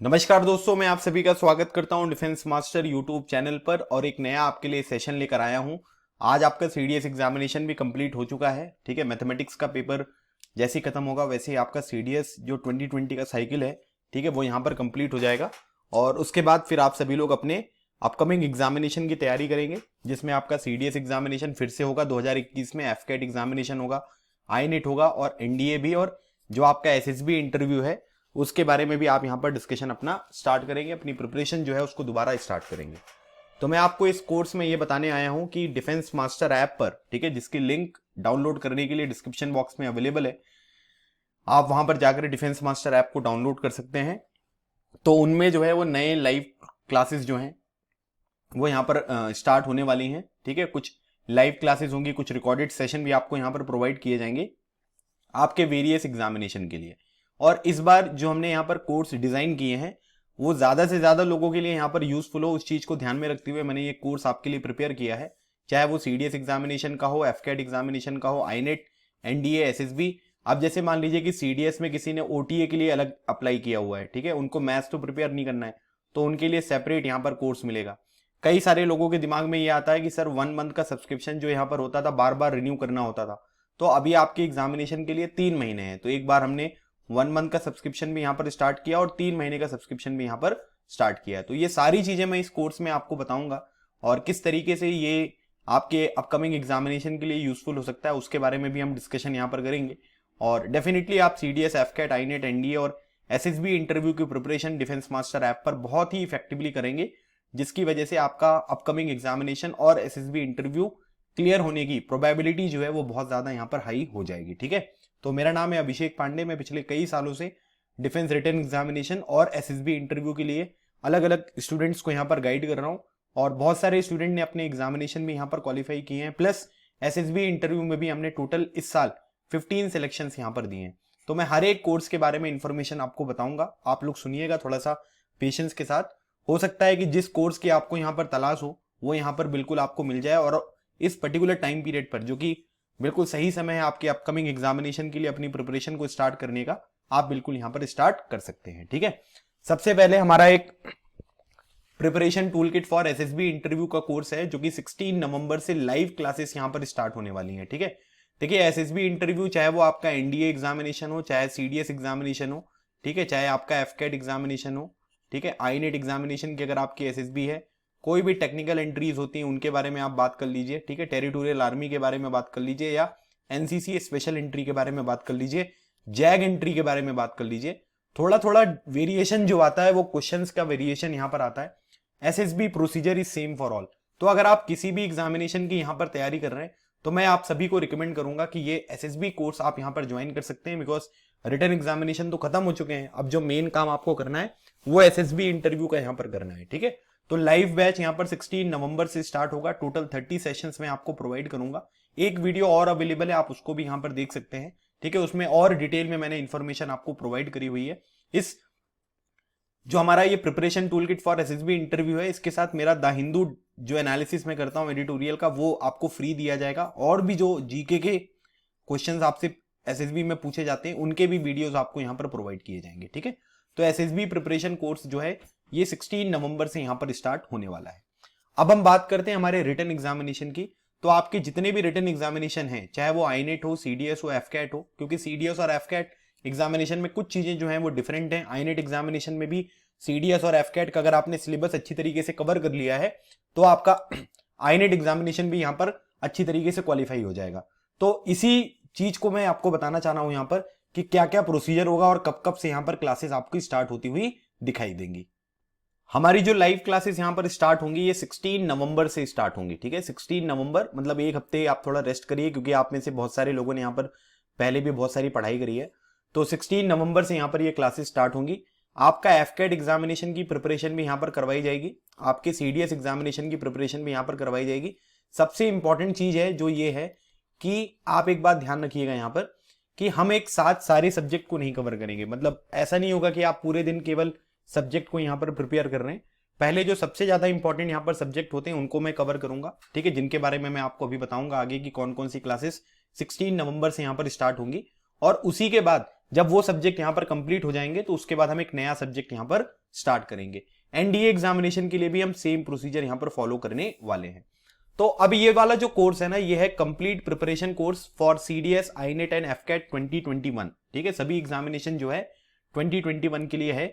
नमस्कार दोस्तों, मैं आप सभी का स्वागत करता हूं डिफेंस मास्टर यूट्यूब चैनल पर और एक नया आपके लिए सेशन लेकर आया हूं। आज आपका सीडीएस एग्जामिनेशन भी कंप्लीट हो चुका है। ठीक है, मैथमेटिक्स का पेपर जैसे ही खत्म होगा वैसे ही आपका सीडीएस जो 2020 का साइकिल है, ठीक है, वो यहां पर कंप्लीट हो जाएगा और उसके बाद फिर आप सभी लोग अपने अपकमिंग एग्जामिनेशन की तैयारी करेंगे, जिसमें आपका सीडीएस एग्जामिनेशन फिर से होगा 2021 में, एफकेट एग्जामिनेशन होगा, आईनेट होगा और एनडीए भी, और जो आपका एसएसबी इंटरव्यू है उसके बारे में भी आप यहां पर डिस्कशन अपना स्टार्ट करेंगे, अपनी प्रिपरेशन जो है उसको दोबारा स्टार्ट करेंगे। तो मैं आपको इस कोर्स में ये बताने आया हूं कि डिफेंस मास्टर ऐप पर, ठीक है, जिसकी लिंक डाउनलोड करने के लिए डिस्क्रिप्शन बॉक्स में अवेलेबल है, आप वहां पर जाकर डिफेंस मास्टर ऐप को डाउनलोड कर सकते हैं। तो उनमें जो है वो नए लाइव क्लासेस जो हैं वो यहाँ पर स्टार्ट होने वाली हैं। ठीक है, कुछ लाइव क्लासेस होंगी, कुछ रिकॉर्डेड सेशन भी आपको यहाँ पर प्रोवाइड किए जाएंगे आपके वेरियस एग्जामिनेशन के लिए। और इस बार जो हमने यहाँ पर कोर्स डिजाइन किए हैं वो ज्यादा से ज्यादा लोगों के लिए यहाँ पर यूजफुल हो, उस चीज को ध्यान में रखते हुए मैंने ये कोर्स आपके लिए प्रिपेयर किया है। चाहे वो सीडीएस एग्जामिनेशन का हो, एफकेट एग्जामिनेशन का हो, आईनेट, एनडीए, एसएसबी। अब जैसे मान लीजिए कि सीडीएस में किसी ने ओटीए के लिए अलग अप्लाई किया हुआ है, ठीक है, उनको मैथ्स तो प्रिपेयर नहीं करना है, तो उनके लिए सेपरेट यहाँ पर कोर्स मिलेगा। कई सारे लोगों के दिमाग में ये आता है कि सर 1 मंथ का सब्सक्रिप्शन जो यहाँ पर होता था बार बार रिन्यू करना होता था, तो अभी आपके एग्जामिनेशन के लिए 3 महीने हैं, तो एक बार हमने 1 मंथ का सब्सक्रिप्शन भी यहाँ पर स्टार्ट किया और 3 महीने का सब्सक्रिप्शन भी यहाँ पर स्टार्ट किया है। तो ये सारी चीजें मैं इस कोर्स में आपको बताऊंगा और किस तरीके से ये आपके अपकमिंग एग्जामिनेशन के लिए यूजफुल हो सकता है उसके बारे में भी हम डिस्कशन यहाँ पर करेंगे। और डेफिनेटली आप सीडीएस, एफकेट, आईनेट, एनडीए और एसएसबी इंटरव्यू की प्रिपरेशन डिफेंस मास्टर ऐप पर बहुत ही इफेक्टिवली करेंगे, जिसकी वजह से आपका अपकमिंग एग्जामिनेशन और एसएसबी इंटरव्यू क्लियर होने की प्रोबेबिलिटी जो है वो बहुत ज्यादा यहाँ पर हाई हो जाएगी। ठीक है, तो मेरा नाम है अभिषेक पांडे। मैं पिछले कई सालों से डिफेंस रिटन एग्जामिनेशन और एसएसबी इंटरव्यू के लिए अलग अलग स्टूडेंट्स को यहाँ पर गाइड कर रहा हूँ और बहुत सारे स्टूडेंट ने अपने एग्जामिनेशन में यहाँ पर क्वालिफाई किए हैं, प्लस एसएसबी इंटरव्यू में भी हमने टोटल इस साल 15 सिलेक्शंस यहाँ पर दिए हैं। तो मैं हर एक कोर्स के बारे में इंफॉर्मेशन आपको बताऊंगा, आप लोग सुनिएगा थोड़ा सा पेशेंस के साथ। हो सकता है कि जिस कोर्स की आपको यहाँ पर तलाश हो वो यहाँ पर बिल्कुल आपको मिल जाए और इस पर्टिकुलर टाइम पीरियड पर, जो कि बिल्कुल सही समय है आपके अपकमिंग एग्जामिनेशन के लिए अपनी प्रिपरेशन को स्टार्ट करने का, आप बिल्कुल यहां पर स्टार्ट कर सकते हैं। ठीक है, सबसे पहले हमारा एक preparation tool kit for SSB interview का कोर्स है, जो कि 16 नवंबर से लाइव क्लासेस यहां पर स्टार्ट होने वाली हैं। ठीक है, देखिए एसएसबी इंटरव्यू चाहे वो आपका एनडीए एग्जामिनेशन हो, चाहे सीडीएस एग्जामिनेशन हो, ठीक है, चाहे आपका एफकेट एग्जामिनेशन हो, ठीक है, आईनेट एग्जामिनेशन की अगर आपकी एसएसबी है, कोई भी टेक्निकल एंट्रीज होती हैं उनके बारे में आप बात कर लीजिए, ठीक है, टेरिटोरियल आर्मी के बारे में बात कर लीजिए या एनसीसी स्पेशल एंट्री के बारे में बात कर लीजिए, जैग एंट्री के बारे में बात कर लीजिए। थोड़ा थोड़ा वेरिएशन जो आता है वो क्वेश्चंस का वेरिएशन यहां पर आता है। SSB procedure is same for all. तो अगर आप किसी भी एग्जामिनेशन की यहां पर तैयारी कर रहे हैं तो मैं आप सभी को रिकमेंड करूंगा कि ये एसएसबी कोर्स आप यहां पर ज्वाइन कर सकते हैं, बिकॉज रिटन एग्जामिनेशन तो खत्म हो चुके हैं, अब जो मेन काम आपको करना है वो एसएसबी इंटरव्यू का यहां पर करना है। ठीक है, तो लाइव बैच यहां पर 16 नवंबर से स्टार्ट होगा। टोटल 30 सेशंस में आपको प्रोवाइड करूंगा। एक वीडियो और अवेलेबल है, आप उसको भी यहां पर देख सकते हैं। ठीक है, उसमें और डिटेल में मैंने इंफॉर्मेशन आपको प्रोवाइड करी हुई है। इस जो हमारा ये preparation tool kit for SSB interview है, इसके साथ मेरा द हिंदू जो एनालिसिस में करता हूं एडिटोरियल का, वो आपको फ्री दिया जाएगा और भी जो जीके के क्वेश्चंस आपसे एसएसबी में पूछे जाते हैं उनके भी वीडियोस आपको यहां पर प्रोवाइड किए जाएंगे। ठीक है, तो एसएसबी प्रिपरेशन कोर्स जो है ये 16 नवंबर से यहां पर स्टार्ट होने वाला है। अब हम बात करते हैं हमारे रिटन एग्जामिनेशन की। तो आपके जितने भी रिटन एग्जामिनेशन हैं, चाहे वो आईनेट हो, सीडीएस हो, एफकेट हो, क्योंकि सीडीएस और एफकेट एग्जामिनेशन में कुछ चीजें जो हैं वो डिफरेंट हैं। आईनेट एग्जामिनेशन में भी सीडीएस और एफकेट का अगर आपने सिलेबस अच्छी तरीके से कवर कर लिया है तो आपका आईनेट एग्जामिनेशन भी यहां पर अच्छी तरीके से क्वालिफाई हो जाएगा। तो इसी चीज को मैं आपको बताना चाह रहा हूं यहां पर कि क्या क्या प्रोसीजर होगा और कब कब से यहां पर क्लासेस आपकी स्टार्ट होती हुई दिखाई देंगी। हमारी जो लाइव क्लासेस यहां पर स्टार्ट होंगी ये 16 नवंबर से स्टार्ट होंगी। ठीक है, 16 नवंबर मतलब एक हफ्ते आप थोड़ा रेस्ट करिए, क्योंकि आप में से बहुत सारे लोगों ने यहां पर पहले भी बहुत सारी पढ़ाई करी है। तो 16 नवंबर से यहां पर ये क्लासेस स्टार्ट होंगी। आपका एफकेट एग्जामिनेशन की प्रिपरेशन भी यहां पर करवाई जाएगी, आपके सीडीएस एग्जामिनेशन की प्रिपरेशन भी यहां पर करवाई जाएगी। सबसे इंपॉर्टेंट चीज है जो ये है कि आप एक बात ध्यान रखिएगा यहां पर कि हम एक साथ सारे सब्जेक्ट को नहीं कवर करेंगे। मतलब ऐसा नहीं होगा कि आप पूरे दिन केवल सब्जेक्ट को यहां पर प्रिपेयर कर रहे हैं। पहले जो सबसे ज्यादा इंपॉर्टेंट यहां पर सब्जेक्ट होते हैं उनको मैं कवर करूंगा, ठीक है, जिनके बारे में मैं आपको अभी बताऊंगा आगे की कौन कौन सी क्लासेस 16 नवंबर से यहां पर स्टार्ट होंगी। और उसी के बाद जब वो सब्जेक्ट यहाँ पर कंप्लीट हो जाएंगे तो उसके बाद हम एक नया सब्जेक्ट यहाँ पर स्टार्ट करेंगे। एनडीए एग्जामिनेशन के लिए भी हम सेम प्रोसीजर यहाँ पर फॉलो करने वाले हैं। तो अब ये वाला जो कोर्स है ना, ये है complete preparation course for CDS, INET and AFCAT 2021। ठीक है, सभी एग्जामिनेशन जो है 2021 के लिए है।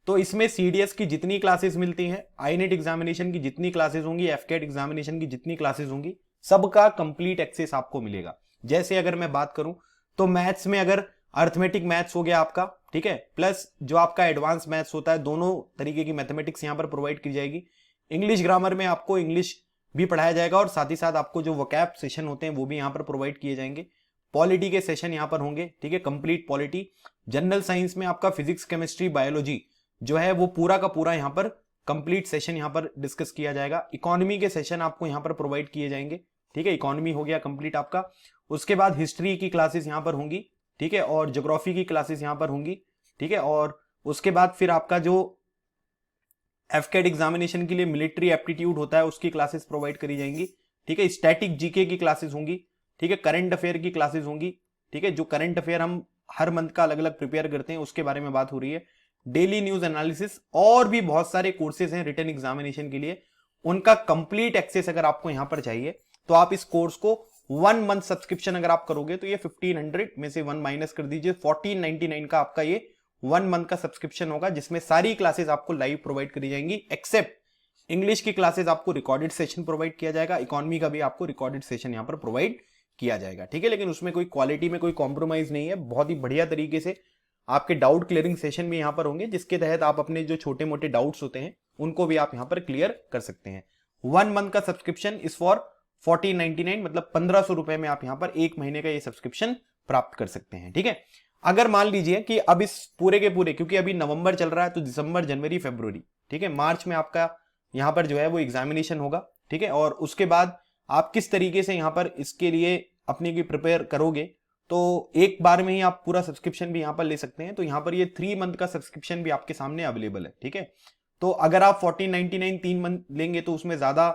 तो इसमें सीडीएस की जितनी क्लासेस मिलती हैं, आईनेट एग्जामिनेशन की जितनी क्लासेस होंगी, एफकेट एग्जामिनेशन की जितनी क्लासेस होंगी, सबका कंप्लीट एक्सेस आपको मिलेगा। जैसे अगर मैं बात करूं तो मैथ्स में अगर अर्थमेटिक मैथ्स हो गया आपका, ठीक है, प्लस जो आपका एडवांस मैथ्स होता है, दोनों तरीके की मैथमेटिक्स यहां पर प्रोवाइड की जाएगी। इंग्लिश ग्रामर में आपको इंग्लिश भी पढ़ाया जाएगा और साथ ही साथ आपको जो वोकैब सेशन होते हैं वो भी यहां पर प्रोवाइड किए जाएंगे। पॉलिटी के सेशन यहां पर होंगे, ठीक है, कंप्लीट पॉलिटी। जनरल साइंस में आपका फिजिक्स, केमिस्ट्री, बायोलॉजी जो है वो पूरा का पूरा यहां पर कंप्लीट सेशन यहां पर डिस्कस किया जाएगा। इकोनॉमी के सेशन आपको यहां पर प्रोवाइड किए जाएंगे, ठीक है, इकोनॉमी हो गया कंप्लीट आपका। उसके बाद हिस्ट्री की क्लासेस यहां पर होंगी, ठीक है, और ज्योग्राफी की क्लासेस यहां पर होंगी, ठीक है। और उसके बाद फिर आपका जो एफकेट एग्जामिनेशन के लिए मिलिट्री एप्टीट्यूड होता है उसकी क्लासेस प्रोवाइड करी जाएंगी, ठीक है। स्टैटिक जीके की क्लासेस होंगी, ठीक है। करंट अफेयर की क्लासेस होंगी, ठीक है। जो करंट अफेयर हम हर मंथ का अलग अलग प्रिपेयर करते हैं उसके बारे में बात हो रही है। डेली न्यूज एनालिसिस और भी बहुत सारे कोर्सेज हैं रिटन एग्जामिनेशन के लिए, उनका कंप्लीट एक्सेस अगर आपको यहां पर चाहिए तो आप इस कोर्स को 1 मंथ सब्सक्रिप्शन अगर आप करोगे तो ये 1500 में से 1 माइनस कर दीजिए, 1499 का आपका ये 1 मंथ का सब्सक्रिप्शन होगा, जिसमें सारी क्लासेस आपको लाइव प्रोवाइड करी जाएंगी। एक्सेप्ट इंग्लिश की क्लासेस आपको रिकॉर्डेड सेशन प्रोवाइड किया जाएगा, इकोनॉमी का भी आपको रिकॉर्डेड सेशन यहां पर प्रोवाइड किया जाएगा, ठीक है। लेकिन उसमें कोई क्वालिटी में कोई कॉम्प्रोमाइज नहीं है, बहुत ही बढ़िया तरीके से आपके डाउट क्लियरिंग सेशन भी यहां पर होंगे, जिसके तहत आप अपने जो छोटे मोटे डाउट्स होते हैं उनको भी आप यहां पर क्लियर कर सकते हैं। 1 मंथ का सब्सक्रिप्शन इज फॉर 1499, मतलब 1500 रुपए में आप यहां पर 1 महीने का ये सब्सक्रिप्शन प्राप्त कर सकते हैं, ठीक है। अगर मान लीजिए कि अब इस पूरे के पूरे, क्योंकि अभी नवंबर चल रहा है तो दिसंबर, जनवरी, फरवरी, ठीक है, मार्च में आपका यहां पर जो है वो एग्जामिनेशन होगा, ठीक है। और उसके बाद आप किस तरीके से यहां पर इसके लिए अपने की प्रिपेयर करोगे, तो एक बार में ही आप पूरा सब्सक्रिप्शन भी यहां पर ले सकते हैं। तो यहां पर ये 3 मंथ का सब्सक्रिप्शन भी आपके सामने अवेलेबल है, ठीक है। तो अगर आप 1499 3 मंथ लेंगे तो उसमें ज्यादा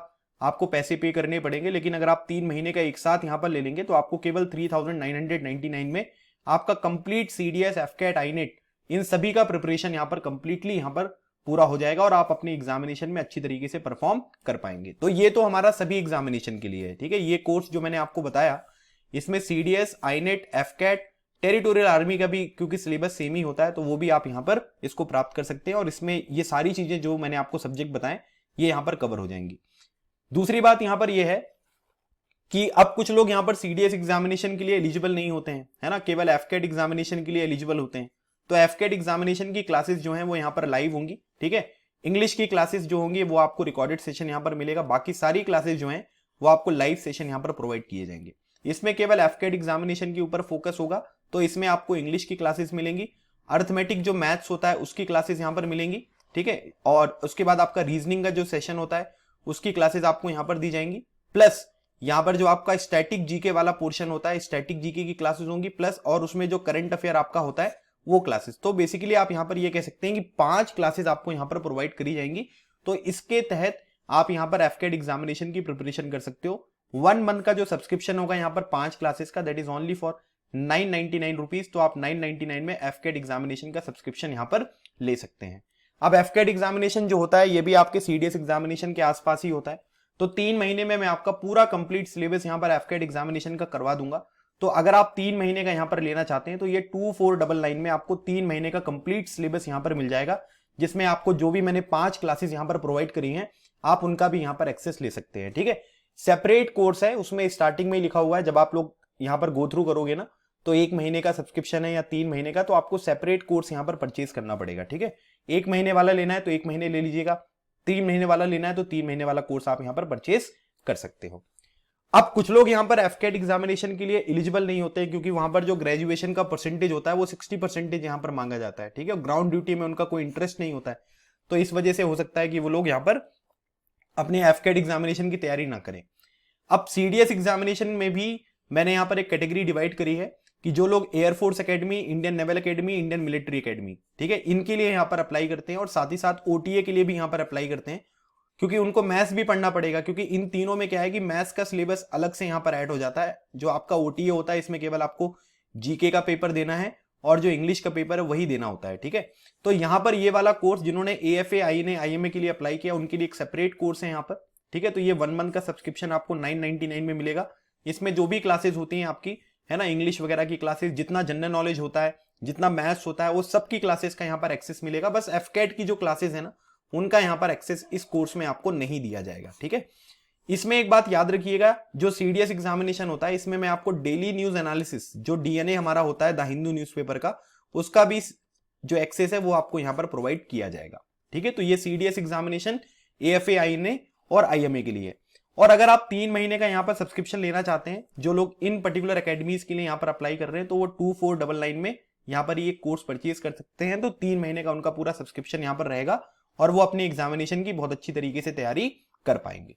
आपको पैसे पे करने पड़ेंगे, लेकिन अगर आप 3 महीने का एक साथ यहां पर ले लेंगे तो आपको केवल 3999 में आपका कंप्लीट सीडीएस, एफकेट, आईनेट, इन सभी का प्रिपरेशन यहां पर कंप्लीटली यहां पर पूरा हो जाएगा और आप अपने एग्जामिनेशन में अच्छी तरीके से परफॉर्म कर पाएंगे। तो ये तो हमारा सभी एग्जामिनेशन के लिए है, ठीक है। ये कोर्स जो मैंने आपको बताया इसमें सीडीएस, आईनेट, एफकेट, टेरिटोरियल आर्मी का भी क्योंकि सिलेबस सेम ही होता है तो वो भी आप यहां पर इसको प्राप्त कर सकते हैं और इसमें ये सारी चीजें जो मैंने आपको सब्जेक्ट बताएं ये यहां पर कवर हो जाएंगी। दूसरी बात यहां पर यह है कि अब कुछ लोग यहां पर सीडीएस एग्जामिनेशन के लिए एलिजिबल नहीं होते हैं, है ना, केवल एफकेट एग्जामिनेशन के लिए एलिजिबल होते हैं। तो एफकेट एग्जामिनेशन की क्लासेस जो हैं वो यहां पर लाइव होंगी, ठीक है। इंग्लिश की क्लासेस जो होंगी वो आपको रिकॉर्डेड सेशन यहां पर मिलेगा, बाकी सारी क्लासेस जो हैं वो आपको लाइव सेशन यहां पर प्रोवाइड किए जाएंगे। इसमें केवल एफकेट एग्जामिनेशन के ऊपर फोकस होगा, तो इसमें आपको इंग्लिश की क्लासेस मिलेंगी, अर्थमेटिक जो मैथ्स होता है उसकी क्लासेस यहां पर मिलेंगी, ठीक है। और उसके बाद आपका रीजनिंग का जो सेशन होता है उसकी क्लासेस आपको यहां पर दी जाएंगी, प्लस यहां पर जो आपका स्टैटिक जीके वाला पोर्शन होता है स्टैटिक जीके की क्लासेस होंगी, प्लस और उसमें जो करंट अफेयर आपका होता है वो क्लासेस। तो बेसिकली आप यहां पर ये कह सकते हैं कि 5 क्लासेस आपको यहां पर प्रोवाइड करी जाएंगी। तो इसके तहत आप यहां पर एफकेट एग्जामिनेशन की प्रिपरेशन कर सकते हो। 1 मंथ का जो सब्सक्रिप्शन होगा यहां पर 5 क्लासेस का, that is only for 999 rupees. तो आप 999 में एफकेट एग्जामिनेशन का सब्सक्रिप्शन यहां पर ले सकते हैं। अब एफकेट एग्जामिनेशन जो होता है ये भी आपके सीडीएस एग्जामिनेशन के आसपास ही होता है, तो 3 महीने में मैं आपका पूरा कंप्लीट सिलेबस यहां पर एफकेट एग्जामिनेशन का करवा दूंगा। तो अगर आप 3 महीने का यहां पर लेना चाहते हैं तो ये 2499 में आपको 3 महीने का कंप्लीट सिलेबस यहां पर मिल जाएगा, जिसमें आपको जो भी मैंने 5 क्लासेस यहां पर प्रोवाइड करी हैं आप उनका भी यहां पर एक्सेस ले सकते हैं, ठीक है। सेपरेट कोर्स है, उसमें स्टार्टिंग में ही लिखा हुआ है, जब आप लोग यहां पर गो थ्रू करोगे ना तो 1 महीने का सब्सक्रिप्शन है या 3 महीने का, तो आपको सेपरेट कोर्स यहां पर परचेज करना पड़ेगा, ठीक है। 1 महीने वाला लेना है तो 1 महीने ले लीजिएगा, 3 महीने वाला लेना है तो 3 महीने वाला कोर्स आप यहां पर परचेज कर सकते हो। अब कुछ लोग यहां पर एफकेट एग्जामिनेशन के लिए एलिजिबल नहीं होते हैं क्योंकि वहां पर जो ग्रेजुएशन का परसेंटेज होता है वो 60% यहां पर मांगा जाता है, ठीक है। ग्राउंड ड्यूटी में उनका कोई इंटरेस्ट नहीं होता है, तो इस वजह से हो सकता है कि वो लोग यहां पर अपने एफकेट एग्जामिनेशन की तैयारी ना करें। अब सीडीएस एग्जामिनेशन में भी मैंने यहां पर एक कैटेगरी डिवाइड करी है कि जो लोग air force academy, Indian naval academy, Indian military academy, ठीक है, इनके लिए यहां पर अप्लाई करते हैं और साथ ही साथ ओटीए के लिए भी यहां पर अप्लाई करते हैं, क्योंकि उनको मैथ्स भी पढ़ना पड़ेगा। क्योंकि इन तीनों में क्या है कि मैथ्स का सिलेबस अलग से यहां पर ऐड हो जाता है। जो आपका ओटीए होता है इसमें केवल आपको जीके का पेपर देना है और जो इंग्लिश का पेपर है वही देना होता है, ठीक है। तो यहाँ पर ये वाला कोर्स जिन्होंने AFA INA IMA के लिए अप्लाई किया उनके लिए एक सेपरेट कोर्स है यहाँ पर, ठीक है। तो ये 1 मंथ का सब्सक्रिप्शन आपको 999 में मिलेगा। इसमें जो भी क्लासेस होती हैं आपकी, है ना, इंग्लिश वगैरह की क्लासेस, जितना जनरल नॉलेज होता है, जितना मैथ्स होता है, वो सब की क्लासेस का यहाँ पर एक्सेस मिलेगा। बस FCAT की जो क्लासेस है ना, उनका यहाँ पर एक्सेस इस कोर्स में आपको नहीं दिया जाएगा, ठीक है। इसमें एक बात याद रखिएगा, जो CDS एग्जामिनेशन होता है इसमें मैं आपको डेली न्यूज एनालिसिस, जो DNA हमारा होता है द हिंदू न्यूज़पेपर का, उसका भी जो एक्सेस है वो आपको यहाँ पर प्रोवाइड किया जाएगा, ठीक है। तो ये CDS एग्जामिनेशन AFA INA और IMA के लिए। और अगर आप 3 महीने का यहाँ पर सब्सक्रिप्शन लेना चाहते हैं, जो लोग इन पर्टिकुलर अकेडमीज के लिए यहाँ पर अप्लाई कर रहे हैं, तो वो 2499 में यहाँ पर ये कोर्स परचेज कर सकते हैं। तो 3 महीने का उनका पूरा सब्सक्रिप्शन यहाँ पर रहेगा और वो अपनी एग्जामिनेशन की बहुत अच्छी तरीके से तैयारी कर पाएंगे।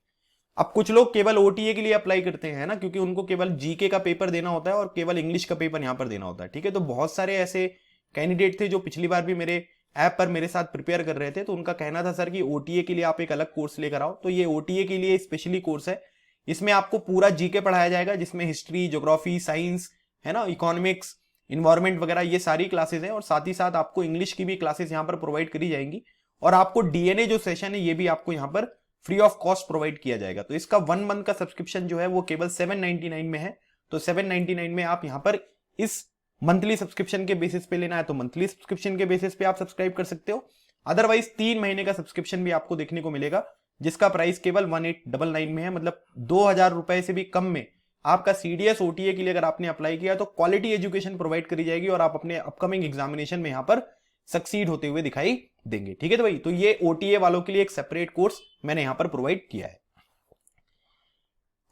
अब कुछ लोग केवल OTA के लिए अप्लाई करते हैं ना, क्योंकि उनको केवल GK का पेपर देना होता है और केवल इंग्लिश का पेपर यहाँ पर देना होता है, ठीक है। तो बहुत सारे ऐसे कैंडिडेट थे जो पिछली बार भी मेरे ऐप पर मेरे साथ प्रिपेयर कर रहे थे, तो उनका कहना था सर कि OTA के लिए आप एक अलग कोर्स लेकर आओ। तो ये OTA के लिए स्पेशली कोर्स है। इसमें आपको पूरा GK पढ़ाया जाएगा, जिसमें हिस्ट्री, ज्योग्राफी, साइंस, है ना, इकोनॉमिक्स, इन्वायरमेंट वगैरह ये सारी क्लासेस हैं। और साथ ही साथ आपको इंग्लिश की भी क्लासेस यहाँ पर प्रोवाइड करी जाएंगी। और आपको DNA जो सेशन है ये भी आपको यहाँ पर फ्री ऑफ कॉस्ट प्रोवाइड किया जाएगा। तो इसका 1 मंथ का सब्सक्रिप्शन जो है वो केवल 799 में है। तो 799 में आप यहाँ पर इस मंथली सब्सक्रिप्शन के बेसिस पे लेना है तो मंथली सब्सक्रिप्शन के बेसिस पे आप सब्सक्राइब कर सकते हो। अदरवाइज 3 महीने का सब्सक्रिप्शन भी आपको देखने को मिलेगा, जिसका प्राइस केवल 1899 में है। मतलब 2000 रुपए से भी कम में आपका CDS OTA के लिए अगर आपने अप्लाई किया तो क्वालिटी एजुकेशन प्रोवाइड करी जाएगी और आप अपने अपकमिंग एग्जामिनेशन में यहाँ पर सक्सीड होते हुए दिखाई देंगे, ठीक है। तो भाई, तो ये OTA वालों के लिए एक सेपरेट कोर्स मैंने यहां पर प्रोवाइड किया है।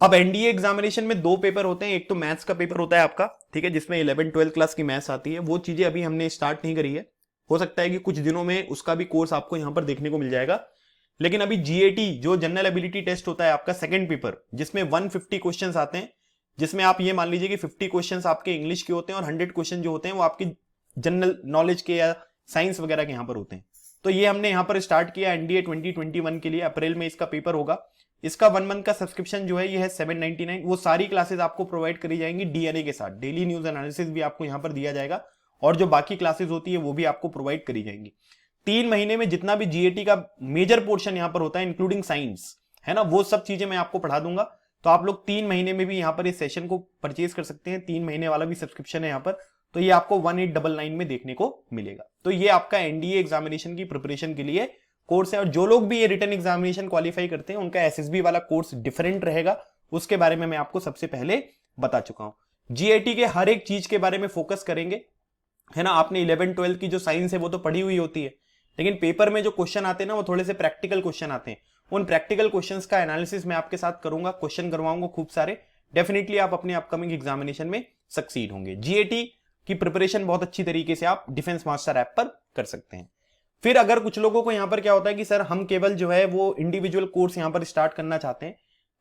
अब NDA एग्जामिनेशन में 2 पेपर होते हैं। एक तो मैथ्स का पेपर होता है आपका, ठीक है, जिसमें 11-12 क्लास की मैथ्स आती है। वो चीजें अभी हमने स्टार्ट नहीं करी है, हो सकता है कि कुछ दिनों में उसका भी कोर्स आपको यहां पर देखने को मिल जाएगा। लेकिन अभी GAT जो जनरल एबिलिटी टेस्ट होता है आपका सेकंड पेपर, जिसमें 150 क्वेश्चंस आते हैं, जिसमें आप ये मान लीजिए कि 50 क्वेश्चंस आपके इंग्लिश के होते हैं और 100 क्वेश्चन जो होते हैं वो आपके जनरल नॉलेज के या साइंस वगैरह के यहाँ पर होते हैं। तो ये हमने यहाँ पर स्टार्ट किया NDA 2021 के लिए। अप्रैल में इसका पेपर होगा। इसका 1 मंथ का सब्सक्रिप्शन जो है ये है 799। वो सारी क्लासेस आपको प्रोवाइड करी जाएंगी DNA के साथ। डेली न्यूज एनालिसिस भी आपको यहाँ पर दिया जाएगा और जो बाकी क्लासेस होती है वो भी आपको प्रोवाइड करी जाएंगी। 3 महीने में जितना भी GAT का मेजर पोर्शन यहाँ पर होता है, इंक्लूडिंग साइंस, है ना, वो सब चीजें मैं आपको पढ़ा दूंगा। तो आप लोग 3 महीने में भी यहाँ पर इस सेशन को परचेज कर सकते हैं। 3 महीने वाला भी सब्सक्रिप्शन है यहाँ पर। तो ये आपको 1899 में देखने को मिलेगा। तो ये आपका NDA एग्जामिनेशन की प्रिपरेशन के लिए कोर्स है। और जो लोग भी ये रिटन एग्जामिनेशन क्वालिफाई करते हैं उनका SSB वाला कोर्स डिफरेंट रहेगा, उसके बारे में मैं आपको सबसे पहले बता चुका हूं। GAT के हर एक चीज के बारे में फोकस करेंगे, है ना। आपने 11-12 की जो साइंस है वो तो पढ़ी हुई होती है, लेकिन पेपर में जो क्वेश्चन आते हैं ना वो थोड़े से प्रैक्टिकल क्वेश्चन आते हैं। उन प्रैक्टिकल क्वेश्चंस का एनालिसिस मैं आपके साथ करूंगा, क्वेश्चन करवाऊंगा खूब सारे। डेफिनेटली आप अपने अपकमिंग एग्जामिनेशन में सक्सीड होंगे। GAT की प्रिपरेशन बहुत अच्छी तरीके से आप डिफेंस मास्टर ऐप पर कर सकते हैं। फिर अगर कुछ लोगों को यहां पर क्या होता है कि सर हम केवल जो है वो इंडिविजुअल कोर्स यहां पर स्टार्ट करना चाहते हैं,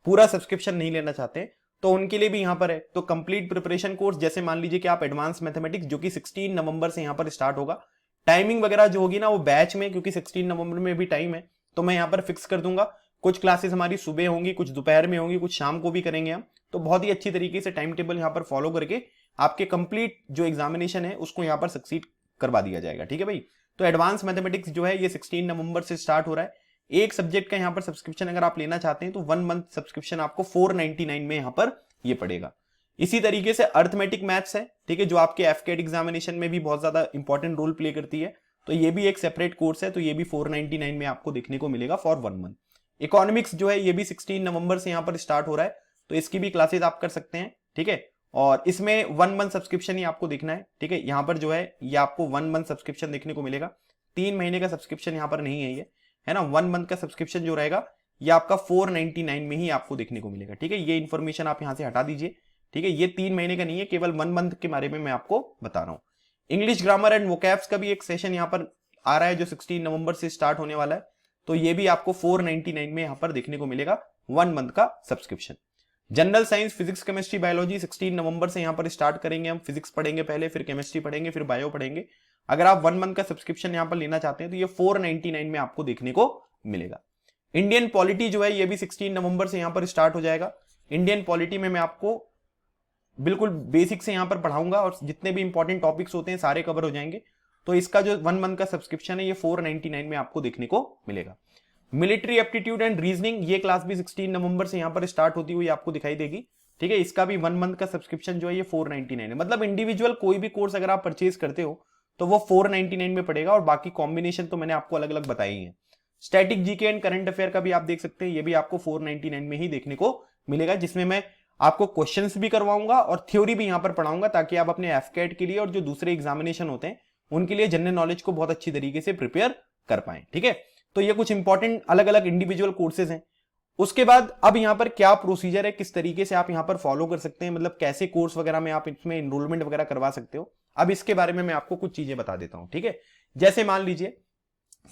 पूरा सब्सक्रिप्शन नहीं लेना चाहते, तो उनके लिए भी यहां पर है। तो कंप्लीट प्रिपरेशन कोर्स, जैसे मान लीजिए कि आप एडवांस मैथमेटिक्स, जो कि 16 नवंबर से यहां पर स्टार्ट होगा। टाइमिंग वगैरह जो होगी ना वो बैच में, क्योंकि 16 नवंबर में भी टाइम है, तो मैं यहां पर फिक्स कर दूंगा। कुछ क्लासेस हमारी सुबह होंगी, कुछ दोपहर में होंगी, कुछ शाम को भी करेंगे हम। तो बहुत ही अच्छी तरीके से टाइम टेबल यहां पर फॉलो करके आपके कंप्लीट जो एग्जामिनेशन है उसको यहां पर सक्सीड करवा दिया जाएगा, ठीक है भाई। तो एडवांस मैथमेटिक्स जो है ये 16 नवंबर से स्टार्ट हो रहा है। एक सब्जेक्ट का यहां पर सब्सक्रिप्शन अगर आप लेना चाहते हैं तो 1 मंथ सब्सक्रिप्शन आपको 499 में यहां पर ये पड़ेगा। इसी तरीके से अर्थमेटिक मैथ्स है, ठीक है, जो आपके FCAT एग्जामिनेशन में भी बहुत ज्यादा इंपॉर्टेंट रोल प्ले करती है। तो ये भी एक सेपरेट कोर्स है, तो ये भी 499 में आपको देखने को मिलेगा फॉर 1 मंथ। इकोनॉमिक्स जो है ये भी 16 नवंबर से यहां पर स्टार्ट हो रहा है, तो इसकी भी क्लासेस आप कर सकते हैं, ठीक है। और इसमें 1 मंथ सब्सक्रिप्शन ही आपको देखना है, ठीक है। यहां पर जो है ये आपको 1 मंथ सब्सक्रिप्शन देखने को मिलेगा। 3 महीने का सब्सक्रिप्शन यहां पर नहीं है ये, है ना। 1 मंथ का सब्सक्रिप्शन जो रहेगा ये आपका 499 में ही आपको देखने को मिलेगा, ठीक है। ये इन्फॉर्मेशन आप यहां से हटा दीजिए, ठीक है। ये 3 महीने का नहीं है, केवल 1 मंथ के बारे में मैं आपको बता रहा हूं। इंग्लिश ग्रामर एंड वोकैब्स का भी एक सेशन यहां पर आ रहा है जो 16 नवंबर से स्टार्ट होने वाला है। तो ये भी आपको 499 में यहां पर देखने को मिलेगा 1 मंथ का subscription. General science, physics, chemistry, biology 16 नवंबर से यहां पर स्टार्ट करेंगे हम। फिजिक्स पढ़ेंगे पहले, फिर केमिस्ट्री पढ़ेंगे, फिर बायो पढ़ेंगे। अगर आप 1 मंथ का सब्सक्रिप्शन यहां पर लेना चाहते हैं तो ये 499 में आपको देखने को मिलेगा। इंडियन पॉलिटी जो है ये भी 16 नवंबर से यहां पर स्टार्ट हो जाएगा। इंडियन पॉलिटी में मैं आपको बिल्कुल बेसिक से यहाँ पर पढ़ाऊंगा और जितने भी इंपॉर्टेंट टॉपिक्स होते हैं सारे कवर हो जाएंगे। तो इसका जो 1 मंथ का सब्सक्रिप्शन है ये 499 में आपको देखने को मिलेगा। मिलिट्री एप्टीट्यूड एंड रीजनिंग, ये क्लास भी 16 नवंबर से यहाँ पर स्टार्ट होती हुई आपको दिखाई देगी, ठीक है। इसका भी 1 मंथ का सब्सक्रिप्शन जो है ये 499 है। मतलब इंडिविजुअल कोई भी कोर्स अगर आप परचेज करते हो तो वो 499 में पड़ेगा, और बाकी कॉम्बिनेशन तो मैंने आपको अलग अलग बताई है। Static GK and current affair का भी आप देख सकते हैं, ये भी आपको 499 में ही देखने को मिलेगा, जिसमें मैं आपको क्वेश्चंस भी करवाऊंगा और थ्योरी भी यहां पर पढ़ाऊंगा, ताकि आप अपने एफकेट के लिए और जो दूसरे एग्जामिनेशन होते हैं उनके लिए जनरल नॉलेज को बहुत अच्छी तरीके से प्रिपेयर कर पाए, ठीक है। तो ये कुछ इंपॉर्टेंट अलग अलग इंडिविजुअल कोर्सेज हैं। उसके बाद अब यहां पर क्या प्रोसीजर है, किस तरीके से आप यहां पर फॉलो कर सकते हैं, मतलब कैसे कोर्स वगैरह में आप इसमें एनरोलमेंट वगैरह करवा सकते हो, अब इसके बारे में मैं आपको कुछ चीजें बता देता हूं, ठीक है। जैसे मान लीजिए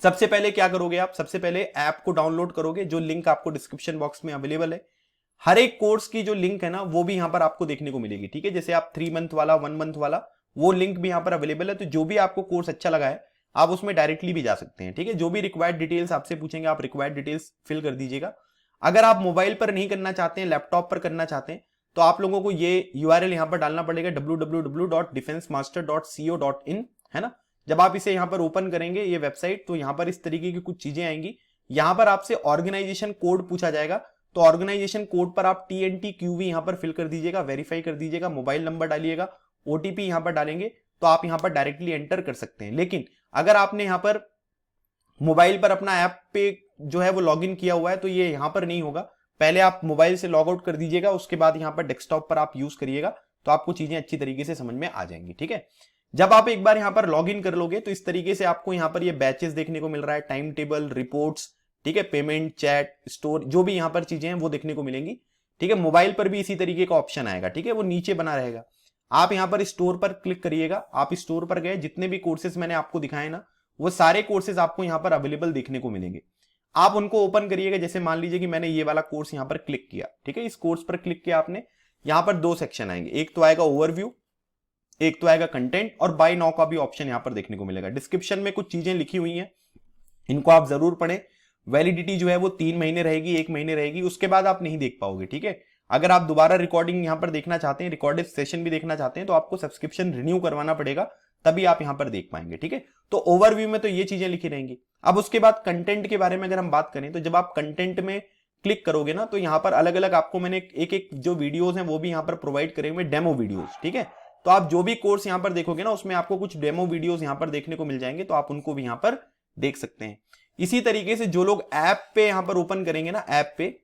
सबसे पहले क्या करोगे आप, सबसे पहले ऐप को डाउनलोड करोगे, जो लिंक आपको डिस्क्रिप्शन बॉक्स में अवेलेबल है। हर एक कोर्स की जो लिंक है ना वो भी यहां पर आपको देखने को मिलेगी, ठीक है। जैसे आप 3 मंथ वाला, 1 मंथ वाला, वो लिंक भी यहां पर अवेलेबल है। तो जो भी आपको कोर्स अच्छा लगा है आप उसमें डायरेक्टली भी जा सकते हैं, ठीक है। जो भी रिक्वायर्ड डिटेल्स आपसे पूछेंगे आप रिक्वायर्ड डिटेल्स फिल कर दीजिएगा। अगर आप मोबाइल पर नहीं करना चाहते हैं, लैपटॉप पर करना चाहते हैं, तो आप लोगों को ये URL यहां पर डालना पड़ेगा, www.defensemaster.co.in, है ना। जब आप इसे यहां पर ओपन करेंगे ये वेबसाइट, तो यहां पर इस तरीके की कुछ चीजें आएंगी। यहां पर आपसे ऑर्गेनाइजेशन कोड पूछा जाएगा, तो ऑर्गेनाइजेशन कोड पर आप TNTQV यहां पर फिल कर दीजिएगा, वेरीफाई कर दीजिएगा, मोबाइल नंबर डालिएगा, OTP यहां पर डालेंगे, तो आप यहां पर डायरेक्टली एंटर कर सकते हैं। लेकिन अगर आपने यहां पर मोबाइल पर अपना ऐप पे जो है वो लॉगिन किया हुआ है तो ये यहां पर नहीं होगा। पहले आप मोबाइल से लॉग आउट कर दीजिएगा, उसके बाद यहां पर डेस्कटॉप पर आप यूज करिएगा, तो आपको चीजें अच्छी तरीके से समझ में आ जाएंगी, ठीक है। जब आप एक बार यहां पर लॉग इन कर लोगे तो इस तरीके से आपको यहां पर ये बैचेस देखने को मिल रहा है, टाइम टेबल, रिपोर्ट्स, ठीक है, पेमेंट, चैट, स्टोर, जो भी यहां पर चीजें हैं वो देखने को मिलेंगी, ठीक है। मोबाइल पर भी इसी तरीके का ऑप्शन आएगा, ठीक है, वो नीचे बना रहेगा। आप यहां पर स्टोर पर क्लिक करिएगा, आप स्टोर पर गए, जितने भी कोर्सेज मैंने आपको दिखाए ना वो सारे कोर्सेज आपको यहां पर अवेलेबल देखने को मिलेंगे। आप उनको ओपन करिएगा। जैसे मान लीजिए कि मैंने ये वाला कोर्स यहां पर क्लिक किया, ठीक है, इस कोर्स पर क्लिक किया आपने, यहां पर 2 सेक्शन आएंगे, एक तो आएगा ओवरव्यू, एक तो आएगा कंटेंट, और बाय नाउ का भी ऑप्शन यहां पर देखने को मिलेगा। डिस्क्रिप्शन में कुछ चीजें लिखी हुई हैं, इनको आप जरूर पढ़ें। वैलिडिटी जो है वो 3 महीने रहेगी, 1 महीने रहेगी, उसके बाद आप नहीं देख पाओगे, ठीक है। अगर आप दोबारा रिकॉर्डिंग यहां पर देखना चाहते हैं, रिकॉर्डेड सेशन भी देखना चाहते हैं, तो आपको सब्सक्रिप्शन रिन्यू करवाना पड़ेगा, तभी आप यहां पर देख पाएंगे, ठीक है। तो ओवरव्यू में तो ये चीजें लिखी रहेंगी। अब उसके बाद कंटेंट के बारे में अगर हम बात करें, तो जब आप कंटेंट में क्लिक करोगे ना तो यहां पर अलग अलग आपको मैंने एक एक जो वीडियोस हैं वो भी यहां पर प्रोवाइड करे हुए, डेमो वीडियोस, ठीक है। तो आप जो भी कोर्स यहां पर देखोगे ना उसमें आपको कुछ डेमो वीडियोस यहां पर देखने को मिल जाएंगे, तो आप उनको भी यहां पर देख सकते हैं। इसी तरीके से जो लोग ऐप पे यहां पर ओपन करेंगे ना, ऐप पे,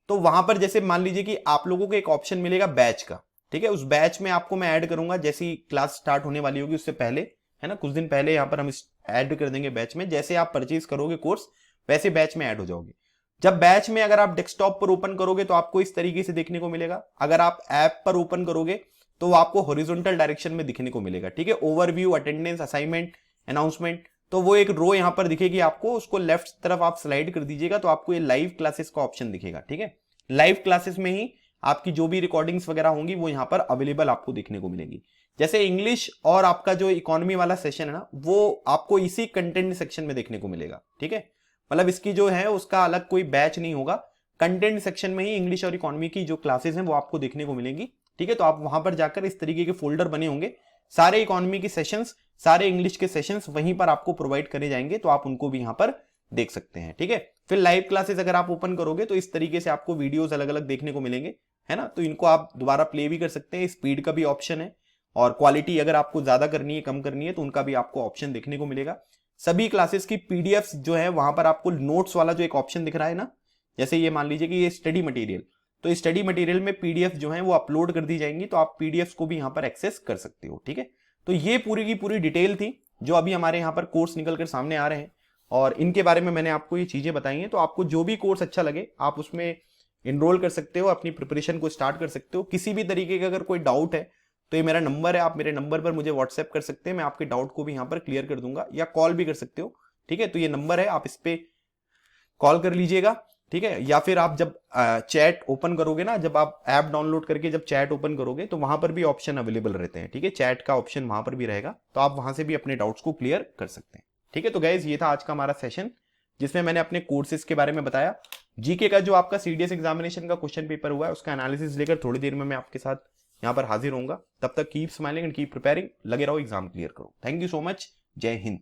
तो वहां पर जैसे मान लीजिए कि आप लोगों को एक ऑप्शन मिलेगा बैच का, ठीक है। उस बैच में आपको मैं ऐड करूंगा, जैसी क्लास स्टार्ट होने वाली होगी उससे पहले, है ना, कुछ दिन पहले यहां पर हम ऐड कर देंगे बैच में। जैसे आप परचेज करोगे कोर्स वैसे बैच में ऐड हो जाओगे। जब बैच में अगर आप डेस्कटॉप पर ओपन करोगे तो आपको इस तरीके से देखने को मिलेगा। अगर आप ऐप पर ओपन करोगे तो वो आपको हॉरिजॉन्टल डायरेक्शन में दिखने को मिलेगा, ठीक है। ओवरव्यू, अटेंडेंस, असाइनमेंट, अनाउंसमेंट, तो वो एक रो यहां पर दिखेगी आपको, उसको लेफ्ट तरफ आप स्लाइड कर दीजिएगा तो आपको ये लाइव क्लासेस का ऑप्शन दिखेगा, ठीक है। लाइव क्लासेस में ही आपकी जो भी रिकॉर्डिंग्स वगैरह होंगी वो यहां पर अवेलेबल आपको देखने को मिलेगी। जैसे इंग्लिश और आपका जो इकोनॉमी वाला सेशन है ना वो आपको इसी कंटेंट सेक्शन में देखने को मिलेगा, ठीक है। मतलब इसकी जो है उसका अलग कोई बैच नहीं होगा, कंटेंट सेक्शन में ही इंग्लिश और इकोनॉमी की जो क्लासेस हैं वो आपको देखने को मिलेंगी, ठीक है। तो आप वहां पर जाकर इस तरीके के फोल्डर बने होंगे, सारे इकोनॉमी के सेशंस, सारे इंग्लिश के सेशंस वहीं पर आपको प्रोवाइड करे जाएंगे, तो आप उनको भी यहां पर देख सकते हैं, ठीक है। फिर लाइव क्लासेस अगर आप ओपन करोगे तो इस तरीके से आपको वीडियोस अलग अलग देखने को मिलेंगे, है ना। तो इनको आप दोबारा प्ले भी कर सकते हैं, स्पीड का भी ऑप्शन है, और क्वालिटी अगर आपको ज्यादा करनी है, कम करनी है, तो उनका भी आपको ऑप्शन देखने को मिलेगा। सभी क्लासेस की पीडीएफ जो है वहां पर आपको नोट्स वाला जो एक ऑप्शन दिख रहा है ना, जैसे ये मान लीजिए कि ये स्टडी मटेरियल, तो स्टडी मटेरियल में पीडीएफ जो है वो अपलोड कर दी जाएंगी, तो आप पीडीएफ को भी यहां पर एक्सेस कर सकते हो, ठीक है। तो ये पूरी की पूरी डिटेल थी जो अभी हमारे यहाँ पर कोर्स निकल कर सामने आ रहे हैं, और इनके बारे में मैंने आपको ये चीजें बताई हैं। तो आपको जो भी कोर्स अच्छा लगे आप उसमें एनरोल कर सकते हो, अपनी प्रिपरेशन को स्टार्ट कर सकते हो। किसी भी तरीके का अगर कोई डाउट है तो ये मेरा नंबर है, आप मेरे नंबर पर मुझे व्हाट्सएप कर सकते हैं, मैं आपके डाउट को भी यहाँ पर क्लियर कर दूंगा, या कॉल भी कर सकते हो, ठीक है। तो ये नंबर है, आप इस पे कॉल कर लीजिएगा, ठीक है। या फिर आप जब चैट ओपन करोगे ना, जब आप ऐप डाउनलोड करके जब चैट ओपन करोगे तो वहां पर भी ऑप्शन अवेलेबल रहते हैं, ठीक है। चैट का ऑप्शन वहां पर भी रहेगा, तो आप वहां से भी अपने डाउट्स को क्लियर कर सकते हैं, ठीक है। तो गाइज ये था आज का हमारा सेशन जिसमें मैंने अपने कोर्सेज के बारे में बताया। जीके का जो आपका सीडीएस एग्जामिनेशन का क्वेश्चन पेपर हुआ है उसका एनालिसिस लेकर थोड़ी देर में मैं आपके साथ यहाँ पर हाजिर होऊंगा। तब तक keep smiling and keep preparing, लगे रहो, एग्जाम क्लियर करो। थैंक यू सो मच, जय हिंद।